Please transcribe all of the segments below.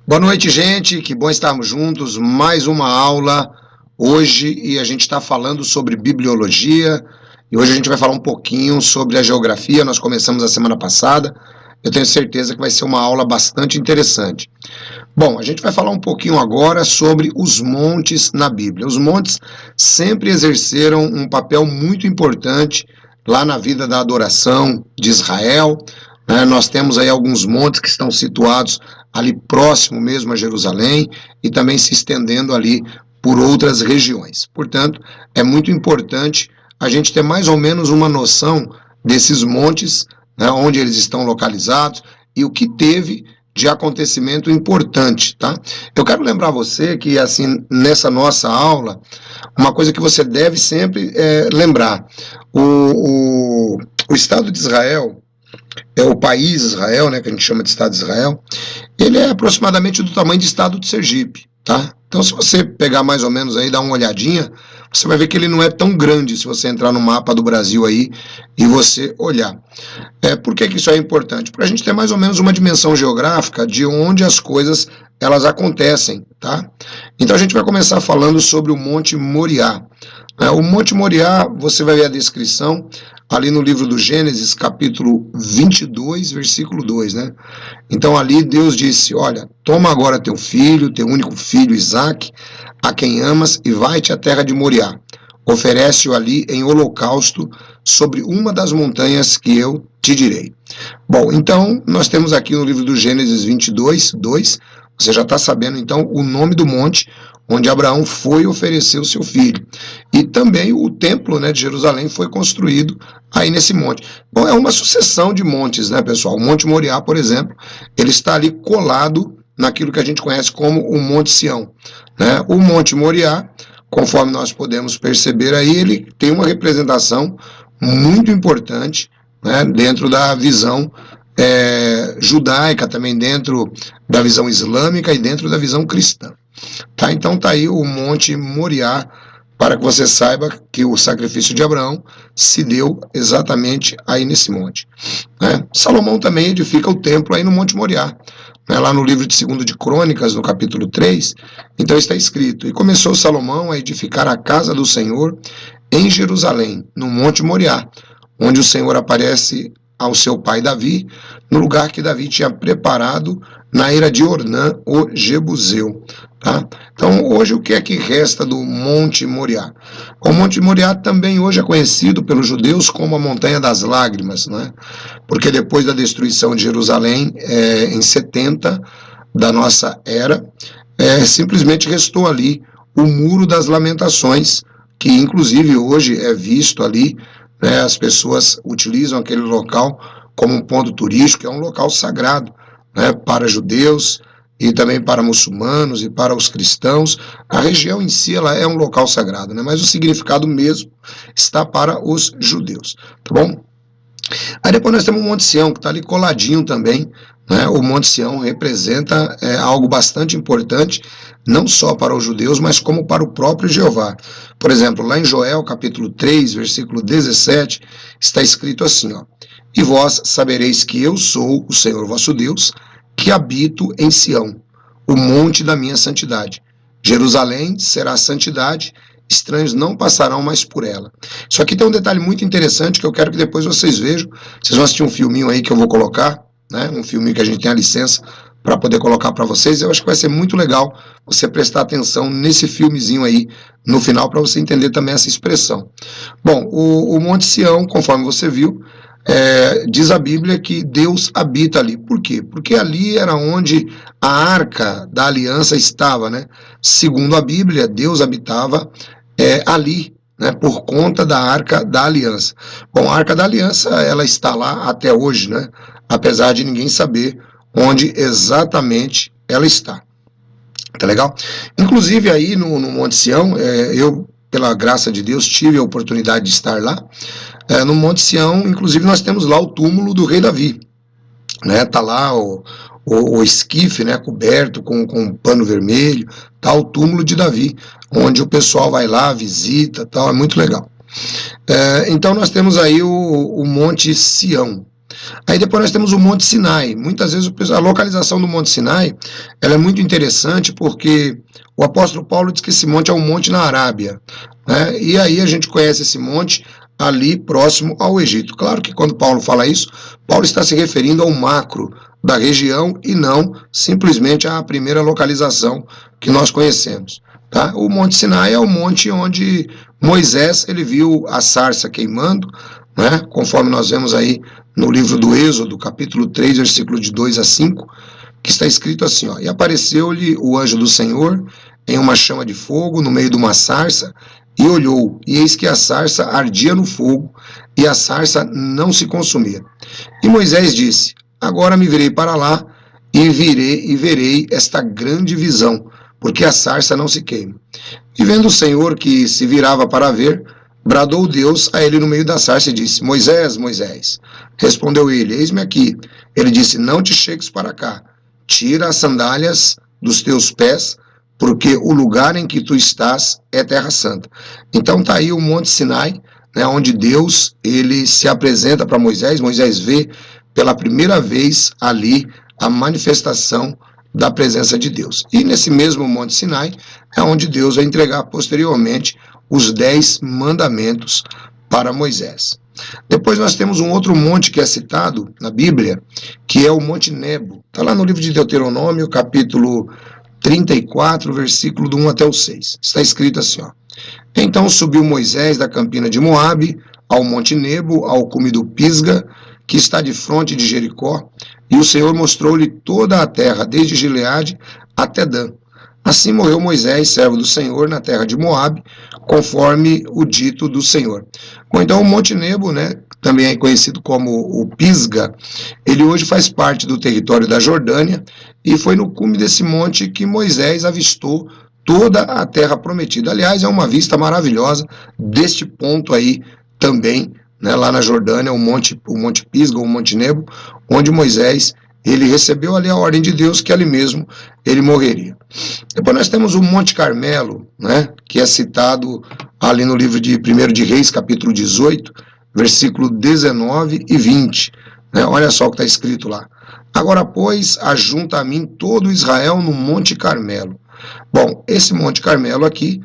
Boa noite, gente. Que bom estarmos juntos. Mais uma aula hoje e a gente está falando sobre bibliologia. E hoje a gente vai falar um pouquinho sobre a geografia. Nós começamos a semana passada. Eu tenho certeza que vai ser uma aula bastante interessante. Bom, a gente vai falar um pouquinho agora sobre os montes na Bíblia. Os montes sempre exerceram um papel muito importante lá na vida da adoração de Israel. Nós temos aí alguns montes que estão situados ali próximo mesmo a Jerusalém e também se estendendo ali por outras regiões. Portanto, é muito importante a gente ter mais ou menos uma noção desses montes, onde eles estão localizados e o que teve de acontecimento importante, tá? Eu quero lembrar você que, assim, nessa nossa aula, uma coisa que você deve sempre lembrar, o Estado de Israel, o país Israel, né, que a gente chama de Estado de Israel, ele é aproximadamente do tamanho de Estado de Sergipe, tá? Então, se você pegar mais ou menos aí, dar uma olhadinha, você vai ver que ele não é tão grande se você entrar no mapa do Brasil aí e você olhar. Por que isso é importante? Para a gente ter mais ou menos uma dimensão geográfica de onde as coisas elas acontecem, tá? Então a gente vai começar falando sobre o Monte Moriá. O Monte Moriá, você vai ver a descrição ali no livro do Gênesis, capítulo 22, versículo 2, né? Então ali Deus disse, olha, toma agora teu filho, teu único filho Isaque, a quem amas, e vai-te à terra de Moriá. Oferece-o ali em holocausto sobre uma das montanhas que eu te direi. Bom, então nós temos aqui no livro do Gênesis 22, 2, você já está sabendo então o nome do monte onde Abraão foi oferecer o seu filho. E também o templo, né, de Jerusalém foi construído aí nesse monte. Bom, é uma sucessão de montes, né, pessoal? O Monte Moriá, por exemplo, ele está ali colado naquilo que a gente conhece como o Monte Sião, né? O Monte Moriá, conforme nós podemos perceber aí, ele tem uma representação muito importante, né, dentro da visão judaica, também dentro da visão islâmica e dentro da visão cristã. Tá? Então tá aí o Monte Moriá, para que você saiba que o sacrifício de Abraão se deu exatamente aí nesse monte. Né? Salomão também edifica o templo aí no Monte Moriá, né? Lá no livro de 2 de Crônicas, no capítulo 3, então está escrito, e começou Salomão a edificar a casa do Senhor em Jerusalém, no Monte Moriá, onde o Senhor aparece ao seu pai Davi, no lugar que Davi tinha preparado na era de Ornã, o Jebuseu. Tá? Então, hoje, o que é que resta do Monte Moriá? O Monte Moriá também hoje é conhecido pelos judeus como a Montanha das Lágrimas, né? Porque depois da destruição de Jerusalém, em 70 da nossa era, simplesmente restou ali o Muro das Lamentações, que inclusive hoje é visto ali, né, as pessoas utilizam aquele local como um ponto turístico, é um local sagrado, né, para judeus e também para muçulmanos e para os cristãos. A região em si ela é um local sagrado, né, mas o significado mesmo está para os judeus, tá bom? Aí depois nós temos o Monte Sião, que está ali coladinho também, né? O Monte Sião representa algo bastante importante, não só para os judeus, mas como para o próprio Jeová. Por exemplo, lá em Joel, capítulo 3, versículo 17, está escrito assim, ó, e vós sabereis que eu sou o Senhor vosso Deus, que habito em Sião, o monte da minha santidade. Jerusalém será a santidade, estranhos não passarão mais por ela. Isso aqui tem um detalhe muito interessante que eu quero que depois vocês vejam. Vocês vão assistir um filminho aí que eu vou colocar, né? Um filminho que a gente tem a licença para poder colocar para vocês. Eu acho que vai ser muito legal você prestar atenção nesse filmezinho aí no final para você entender também essa expressão. Bom, o Monte Sião, conforme você viu, diz a Bíblia que Deus habita ali. Por quê? Porque ali era onde a Arca da Aliança estava, né? Segundo a Bíblia, Deus habitava ali, né, por conta da Arca da Aliança. Bom, a Arca da Aliança, ela está lá até hoje, né? Apesar de ninguém saber onde exatamente ela está. Tá legal? Inclusive aí no Monte Sião, eu, pela graça de Deus, tive a oportunidade de estar lá. No Monte Sião, inclusive, nós temos lá o túmulo do rei Davi, né? Tá lá o esquife, né, coberto com um pano vermelho, tá o túmulo de Davi, onde o pessoal vai lá, visita, tal, é muito legal. Então nós temos aí o Monte Sião. Aí depois nós temos o Monte Sinai. Muitas vezes a localização do Monte Sinai ela é muito interessante porque o apóstolo Paulo diz que esse monte é um monte na Arábia, né? E aí a gente conhece esse monte ali próximo ao Egito. Claro que quando Paulo fala isso, Paulo está se referindo ao macro da região e não simplesmente à primeira localização que nós conhecemos. Tá? O Monte Sinai é o monte onde Moisés ele viu a sarça queimando, né? Conforme nós vemos aí no livro do Êxodo, capítulo 3, versículo de 2 a 5, que está escrito assim, ó, e apareceu-lhe o anjo do Senhor em uma chama de fogo no meio de uma sarça, e olhou, e eis que a sarça ardia no fogo, e a sarça não se consumia. E Moisés disse, agora me virei para lá, e verei esta grande visão, porque a sarça não se queima. E vendo o Senhor que se virava para ver, bradou Deus a ele no meio da sarça e disse, Moisés, Moisés. Respondeu ele, eis-me aqui. Ele disse, não te chegues para cá, tira as sandálias dos teus pés, porque o lugar em que tu estás é terra santa. Então está aí o Monte Sinai, né, onde Deus ele se apresenta para Moisés. Moisés vê pela primeira vez ali a manifestação da presença de Deus. E nesse mesmo Monte Sinai é onde Deus vai entregar posteriormente os 10 mandamentos para Moisés. Depois nós temos um outro monte que é citado na Bíblia, que é o Monte Nebo. Está lá no livro de Deuteronômio, capítulo 34, versículo do 1 até o 6. Está escrito assim, ó. Então subiu Moisés da campina de Moabe ao Monte Nebo, ao cume do Pisga, que está de fronte de Jericó, e o Senhor mostrou-lhe toda a terra, desde Gileade até Dan. Assim morreu Moisés, servo do Senhor, na terra de Moabe, conforme o dito do Senhor. Bom, então o Monte Nebo, né, também é conhecido como o Pisga, ele hoje faz parte do território da Jordânia, e foi no cume desse monte que Moisés avistou toda a terra prometida. Aliás, é uma vista maravilhosa deste ponto aí também, né, lá na Jordânia, o Monte Pisga, o Monte Nebo, onde Moisés ele recebeu ali a ordem de Deus que ali mesmo ele morreria. Depois nós temos o Monte Carmelo, né, que é citado ali no livro de 1 de Reis, capítulo 18, versículo 19 e 20. Né, olha só o que está escrito lá. Agora, pois, ajunta a mim todo Israel no Monte Carmelo. Bom, esse Monte Carmelo aqui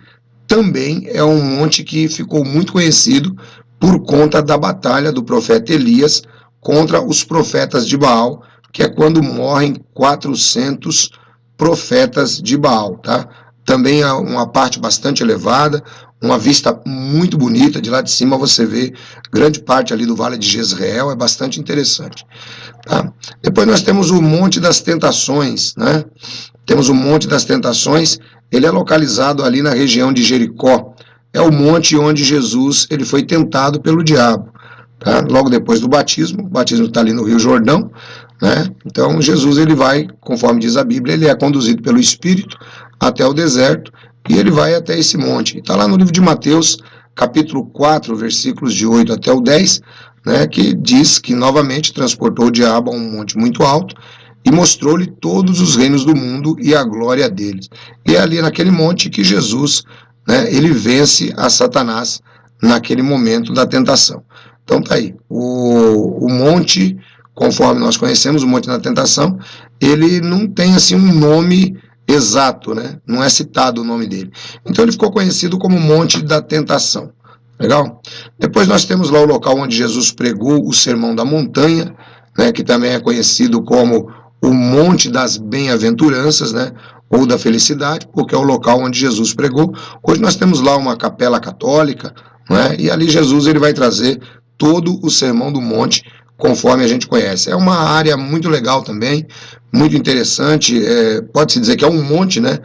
também é um monte que ficou muito conhecido por conta da batalha do profeta Elias contra os profetas de Baal, que é quando morrem 400 profetas de Baal, tá? Também é uma parte bastante elevada, uma vista muito bonita, de lá de cima você vê grande parte ali do Vale de Jezreel, é bastante interessante. Tá? Depois nós temos o Monte das Tentações, né? Temos o Monte das Tentações, ele é localizado ali na região de Jericó, é o monte onde Jesus ele foi tentado pelo diabo. Tá? Logo depois do batismo, o batismo está ali no Rio Jordão, né? Então Jesus ele vai, conforme diz a Bíblia, ele é conduzido pelo Espírito até o deserto e ele vai até esse monte. Está lá no livro de Mateus, capítulo 4, versículos de 8 até o 10, né, que diz que novamente transportou o diabo a um monte muito alto e mostrou-lhe todos os reinos do mundo e a glória deles. E é ali naquele monte que Jesus, né, ele vence a Satanás naquele momento da tentação. Então tá aí, o monte, conforme nós conhecemos, o Monte da Tentação, ele não tem assim um nome exato, né? Não é citado o nome dele. Então ele ficou conhecido como Monte da Tentação. Legal? Depois nós temos lá o local onde Jesus pregou o Sermão da Montanha, né, que também é conhecido como o Monte das Bem-aventuranças, né, ou da Felicidade, porque é o local onde Jesus pregou. Hoje nós temos lá uma capela católica, né, e ali Jesus ele vai trazer todo o Sermão do Monte, conforme a gente conhece. É uma área muito legal também, muito interessante, pode-se dizer que é um monte, né?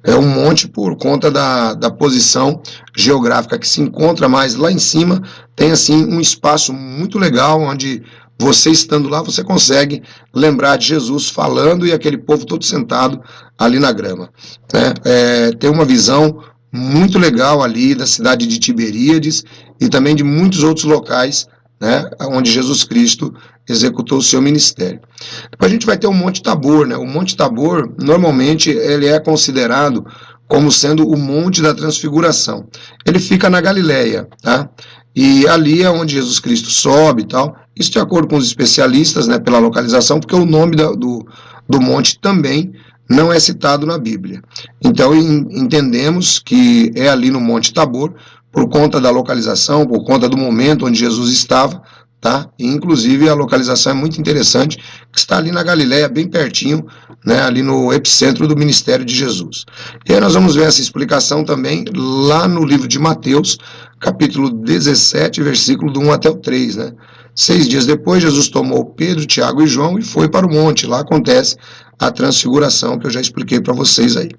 É um monte por conta da posição geográfica que se encontra, mas lá em cima tem assim um espaço muito legal, onde você estando lá, você consegue lembrar de Jesus falando e aquele povo todo sentado ali na grama. Né? Tem uma visão muito legal ali da cidade de Tiberíades e também de muitos outros locais, né, onde Jesus Cristo executou o seu ministério. Depois a gente vai ter o Monte Tabor, né? O Monte Tabor, normalmente, ele é considerado como sendo o Monte da Transfiguração. Ele fica na Galileia, tá? E ali é onde Jesus Cristo sobe e tal, Isso de acordo com os especialistas, né, pela localização, porque o nome do monte também não é citado na Bíblia. Então entendemos que é ali no Monte Tabor, por conta da localização, por conta do momento onde Jesus estava, tá? E, inclusive a localização é muito interessante, que está ali na Galileia, bem pertinho, né, ali no epicentro do ministério de Jesus. E aí nós vamos ver essa explicação também lá no livro de Mateus, capítulo 17, versículo do 1 até o 3, né? 6 dias depois, Jesus tomou Pedro, Tiago e João e foi para o monte. Lá acontece a transfiguração, que eu já expliquei para vocês aí,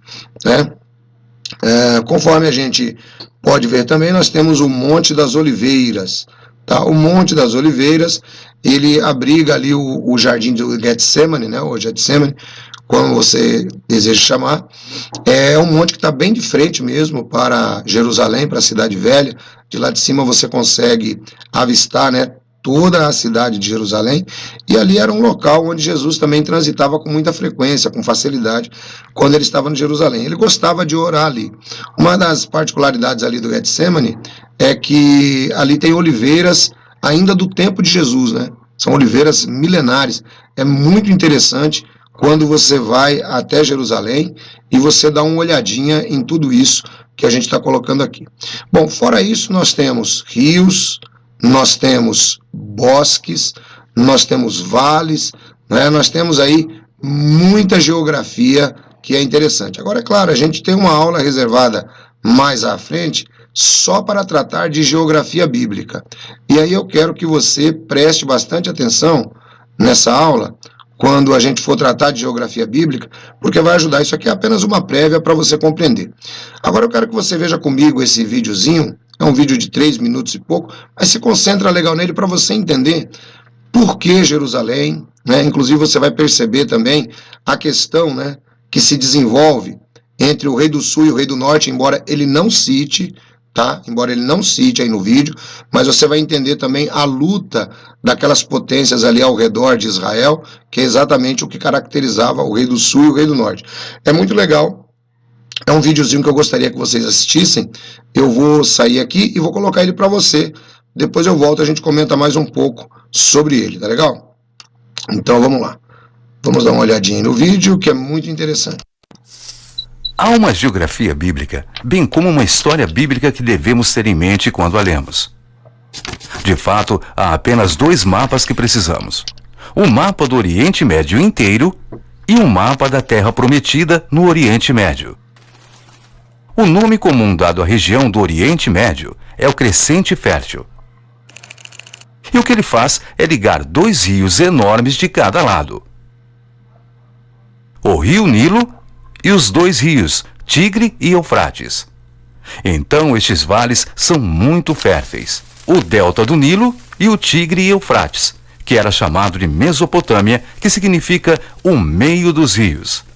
né? Conforme a gente pode ver também, nós temos o Monte das Oliveiras, tá? O Monte das Oliveiras, ele abriga ali o jardim do Getsemane, né? O Getsemane, como você deseja chamar. É um monte que está bem de frente mesmo para Jerusalém, para a Cidade Velha. De lá de cima você consegue avistar, né, toda a cidade de Jerusalém, e ali era um local onde Jesus também transitava com muita frequência, com facilidade, quando ele estava em Jerusalém. Ele gostava de orar ali. Uma das particularidades ali do Getsemane é que ali tem oliveiras ainda do tempo de Jesus, né? São oliveiras milenares. É muito interessante quando você vai até Jerusalém e você dá uma olhadinha em tudo isso que a gente está colocando aqui. Bom, fora isso, nós temos rios, nós temos bosques, nós temos vales, né? Nós temos aí muita geografia que é interessante. Agora, é claro, a gente tem uma aula reservada mais à frente só para tratar de geografia bíblica. E aí eu quero que você preste bastante atenção nessa aula, quando a gente for tratar de geografia bíblica, porque vai ajudar. Isso aqui é apenas uma prévia para você compreender. Agora eu quero que você veja comigo esse videozinho. É um vídeo de 3 minutos e pouco, mas se concentra legal nele para você entender por que Jerusalém, né? Inclusive você vai perceber também a questão, né, que se desenvolve entre o rei do sul e o rei do norte, embora ele não cite, tá? Embora ele não cite aí no vídeo, mas você vai entender também a luta daquelas potências ali ao redor de Israel, que é exatamente o que caracterizava o rei do sul e o rei do norte. É muito legal. É um videozinho que eu gostaria que vocês assistissem. Eu vou sair aqui e vou colocar ele para você. Depois eu volto e a gente comenta mais um pouco sobre ele, tá legal? Então vamos lá. Vamos dar uma olhadinha no vídeo, que é muito interessante. Há uma geografia bíblica, bem como uma história bíblica que devemos ter em mente quando a lemos. De fato, há apenas 2 mapas que precisamos. O mapa do Oriente Médio inteiro e um mapa da Terra Prometida no Oriente Médio. O nome comum dado à região do Oriente Médio é o Crescente Fértil. E o que ele faz é ligar 2 rios enormes de cada lado. O Rio Nilo e os 2 rios, Tigre e Eufrates. Então estes vales são muito férteis. O delta do Nilo e o Tigre e Eufrates, que era chamado de Mesopotâmia, que significa o meio dos rios.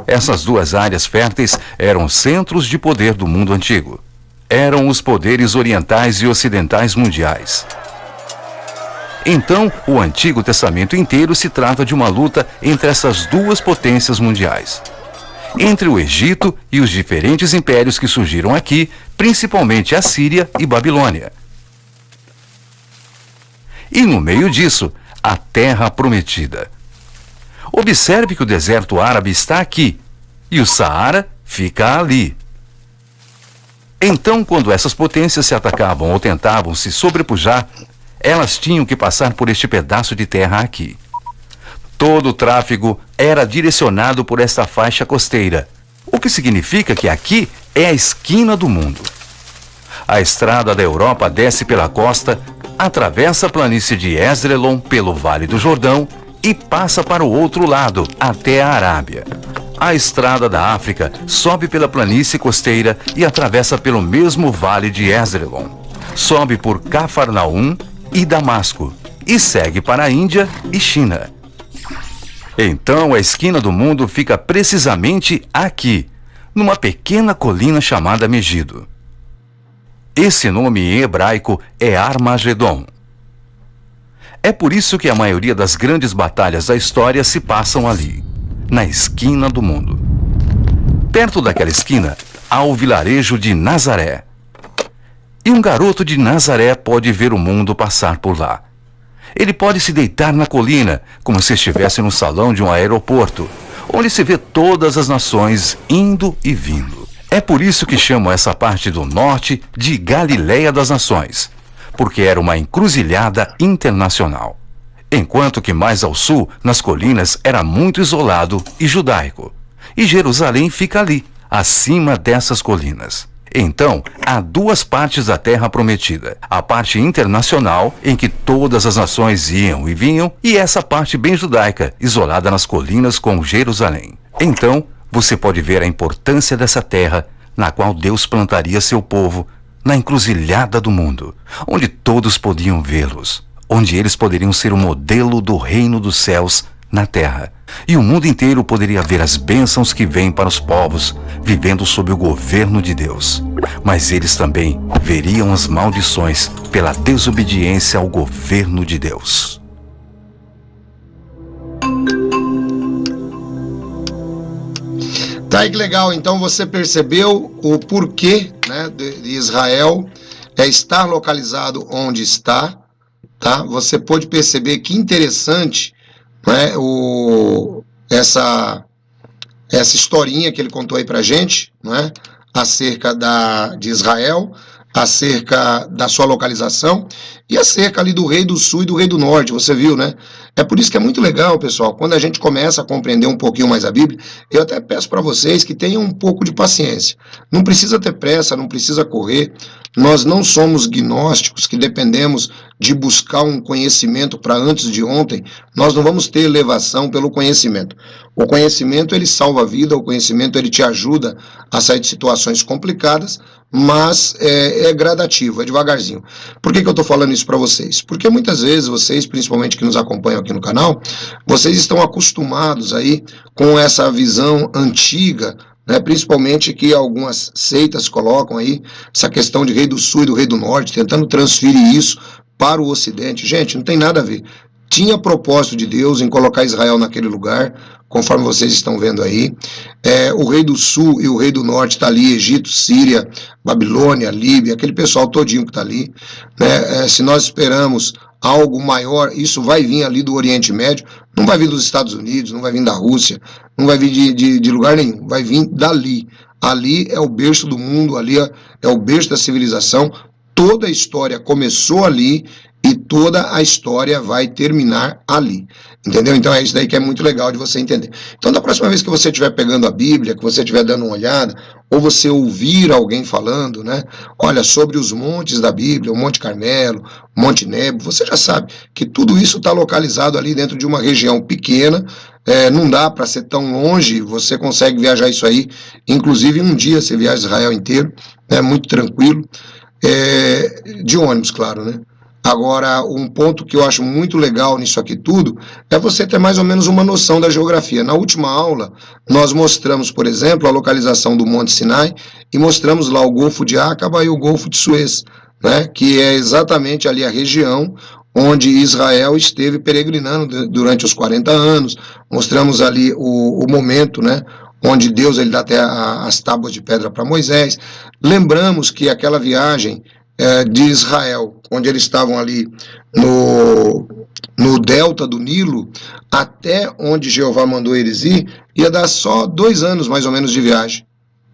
Essas 2 áreas férteis eram centros de poder do mundo antigo. Eram os poderes orientais e ocidentais mundiais. Então, o Antigo Testamento inteiro se trata de uma luta entre essas 2 potências mundiais. Entre o Egito e os diferentes impérios que surgiram aqui, principalmente a Síria e Babilônia. E no meio disso, a Terra Prometida. Observe que o deserto árabe está aqui e o Saara fica ali. Então, quando essas potências se atacavam ou tentavam se sobrepujar, elas tinham que passar por este pedaço de terra aqui. Todo o tráfego era direcionado por esta faixa costeira, o que significa que aqui é a esquina do mundo. A estrada da Europa desce pela costa, atravessa a planície de Esdrelon pelo Vale do Jordão e passa para o outro lado, até a Arábia. A estrada da África sobe pela planície costeira e atravessa pelo mesmo Vale de Esdrelon. Sobe por Cafarnaum e Damasco e segue para a Índia e China. Então a esquina do mundo fica precisamente aqui, numa pequena colina chamada Megido. Esse nome em hebraico é Armagedon. É por isso que a maioria das grandes batalhas da história se passam ali, na esquina do mundo. Perto daquela esquina, há o vilarejo de Nazaré. E um garoto de Nazaré pode ver o mundo passar por lá. Ele pode se deitar na colina, como se estivesse no salão de um aeroporto, onde se vê todas as nações indo e vindo. É por isso que chamam essa parte do norte de Galileia das Nações, porque era uma encruzilhada internacional. Enquanto que mais ao sul, nas colinas, era muito isolado e judaico. E Jerusalém fica ali, acima dessas colinas. Então, há duas partes da Terra Prometida. A parte internacional, em que todas as nações iam e vinham, e essa parte bem judaica, isolada nas colinas com Jerusalém. Então, você pode ver a importância dessa terra, na qual Deus plantaria seu povo, na encruzilhada do mundo, onde todos podiam vê-los, onde eles poderiam ser o modelo do reino dos céus na terra. E o mundo inteiro poderia ver as bênçãos que vêm para os povos, vivendo sob o governo de Deus. Mas eles também veriam as maldições pela desobediência ao governo de Deus. Tá aí que legal, então você percebeu o porquê, né, de Israel estar localizado onde está, tá? Você pôde perceber que interessante, né, essa historinha que ele contou aí pra gente, né, acerca de Israel, acerca da sua localização e acerca ali do rei do sul e do rei do norte, você viu, né? É por isso que é muito legal, pessoal, quando a gente começa a compreender um pouquinho mais a Bíblia, eu até peço para vocês que tenham um pouco de paciência. Não precisa ter pressa, não precisa correr. Nós não somos gnósticos que dependemos de buscar um conhecimento para antes de ontem. Nós não vamos ter elevação pelo conhecimento. O conhecimento, ele salva a vida, o conhecimento, ele te ajuda a sair de situações complicadas, mas é gradativo, é devagarzinho. Por que eu estou falando isso para vocês? Porque muitas vezes vocês, principalmente que nos acompanham aqui no canal, vocês estão acostumados aí com essa visão antiga, né, principalmente que algumas seitas colocam aí, essa questão de rei do sul e do rei do norte, tentando transferir isso para o ocidente. Gente, não tem nada a ver. Tinha propósito de Deus em colocar Israel naquele lugar, conforme vocês estão vendo aí. O rei do sul e o rei do norte está ali, Egito, Síria, Babilônia, Líbia, aquele pessoal todinho que está ali, né? Se nós esperamos algo maior, isso vai vir ali do Oriente Médio, não vai vir dos Estados Unidos, não vai vir da Rússia, não vai vir de lugar nenhum, vai vir dali. Ali é o berço do mundo, ali é o berço da civilização. Toda a história começou ali e toda a história vai terminar ali, entendeu? Então é isso daí que é muito legal de você entender. Então da próxima vez que você estiver pegando a Bíblia, que você estiver dando uma olhada, ou você ouvir alguém falando, né, olha, sobre os montes da Bíblia, o Monte Carmelo, o Monte Nebo, você já sabe que tudo isso está localizado ali dentro de uma região pequena. Não dá para ser tão longe, você consegue viajar isso aí, inclusive em um dia você viaja Israel inteiro, é muito tranquilo, de ônibus, claro, né? Agora, um ponto que eu acho muito legal nisso aqui tudo é você ter mais ou menos uma noção da geografia. Na última aula, nós mostramos, por exemplo, a localização do Monte Sinai e mostramos lá o Golfo de Acaba e o Golfo de Suez, né, que é exatamente ali a região onde Israel esteve peregrinando durante os 40 anos. Mostramos ali o momento, né, onde Deus ele dá até as tábuas de pedra para Moisés. Lembramos que aquela viagem de Israel, onde eles estavam ali no delta do Nilo, até onde Jeová mandou eles ir, ia dar só 2 anos mais ou menos de viagem,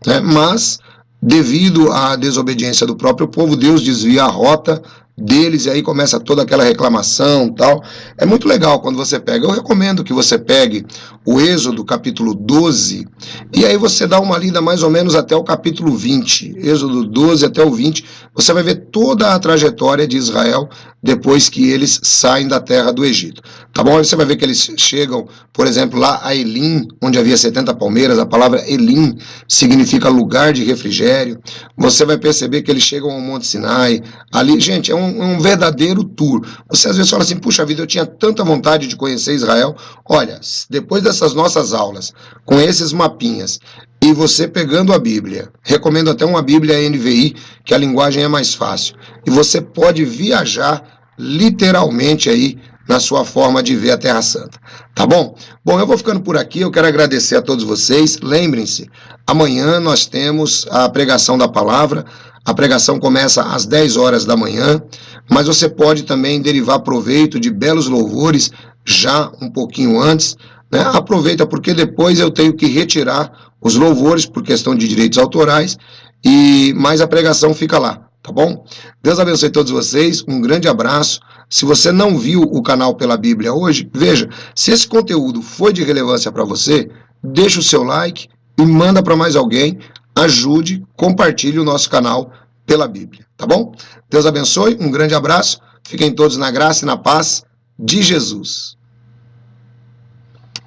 né? Mas, devido à desobediência do próprio povo, Deus desvia a rota deles, e aí começa toda aquela reclamação e tal. É muito legal quando você pega. Eu recomendo que você pegue o Êxodo capítulo 12, e aí você dá uma lida mais ou menos até o capítulo 20. Êxodo 12 até o 20, você vai ver toda a trajetória de Israel depois que eles saem da terra do Egito. Tá bom? Aí você vai ver que eles chegam, por exemplo, lá a Elim, onde havia 70 palmeiras. A palavra Elim significa lugar de refrigério. Você vai perceber que eles chegam ao Monte Sinai. Ali, gente, é um verdadeiro tour. Você às vezes fala assim, puxa vida, eu tinha tanta vontade de conhecer Israel. Olha, depois dessas nossas aulas, com esses mapinhas, e você pegando a Bíblia, recomendo até uma Bíblia NVI, que a linguagem é mais fácil, e você pode viajar literalmente aí na sua forma de ver a Terra Santa, tá bom? Bom, eu vou ficando por aqui, eu quero agradecer a todos vocês. Lembrem-se, amanhã nós temos a pregação da palavra A pregação começa às 10 horas da manhã, mas você pode também derivar proveito de belos louvores já um pouquinho antes, né? Aproveita, porque depois eu tenho que retirar os louvores por questão de direitos autorais, mas a pregação fica lá, tá bom? Deus abençoe todos vocês, um grande abraço. Se você não viu o canal Pela Bíblia hoje, veja, se esse conteúdo foi de relevância para você, deixa o seu like e manda para mais alguém, ajude, compartilhe o nosso canal Pela Bíblia, tá bom? Deus abençoe, um grande abraço, fiquem todos na graça e na paz de Jesus.